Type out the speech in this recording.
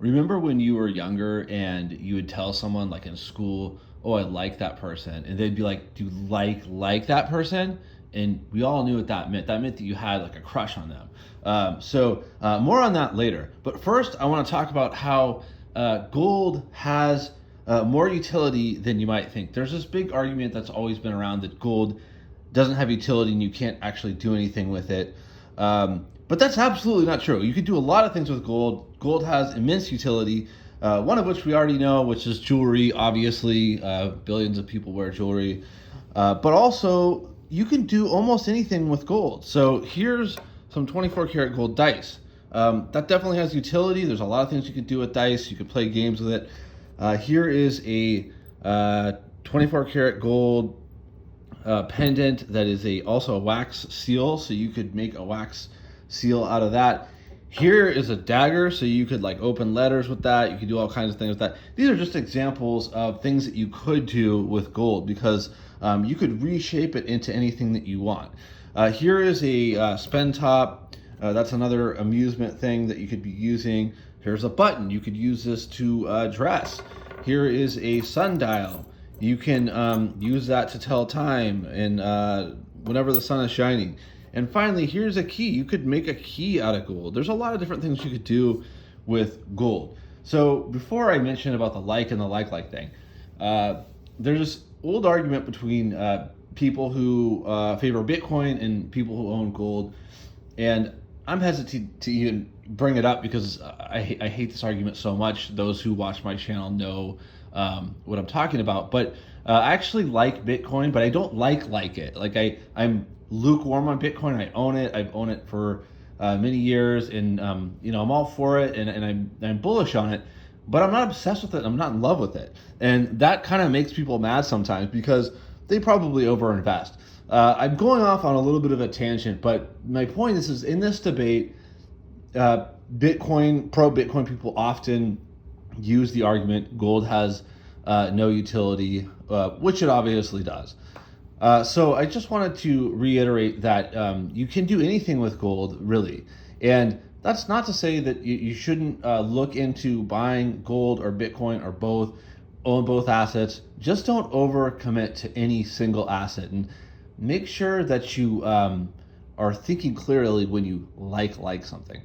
Remember when you were younger and you would tell someone like in school, "Oh, I like that person," and they'd be like, "Do you like that person?" And we all knew what that meant. That meant that you had like a crush on them. More on that later. But first, I want to talk about how gold has more utility than you might think. There's this big argument that's always been around that gold doesn't have utility and you can't actually do anything with it. But that's absolutely not true. You can do a lot of things with gold. Gold has immense utility, one of which we already know, which is jewelry, obviously. Billions of people wear jewelry. But also, you can do almost anything with gold. So here's some 24 karat gold dice. That definitely has utility. There's a lot of things you could do with dice. You could play games with it. Here is a 24 karat gold pendant that is also a wax seal, so you could make a wax seal out of that. Here is a dagger, so you could like open letters with that. You could do all kinds of things with that. These are just examples of things that you could do with gold because you could reshape it into anything that you want. Here is a spin top. That's another amusement thing that you could be using. Here's a button. You could use this to dress. Here is a sundial. You can use that to tell time and whenever the sun is shining. And finally, here's a key. You could make a key out of gold. There's a lot of different things you could do with gold. So before I mention about the like and the like thing, there's this old argument between people who favor Bitcoin and people who own gold. And I'm hesitant to even bring it up because I hate this argument so much. Those who watch my channel know what I'm talking about. But I actually like Bitcoin, but I don't like it. Like I'm lukewarm on Bitcoin. I own it. I've owned it for many years, and I'm all for it, and I'm bullish on it. But I'm not obsessed with it. I'm not in love with it, and that kind of makes people mad sometimes because they probably overinvest. I'm going off on a little bit of a tangent, but my point is in this debate, pro Bitcoin people often use the argument gold has no utility, which it obviously does. So I just wanted to reiterate that you can do anything with gold, really. And that's not to say that you shouldn't look into buying gold or Bitcoin or both, own both assets. Just don't overcommit to any single asset, and make sure that you are thinking clearly when you like something.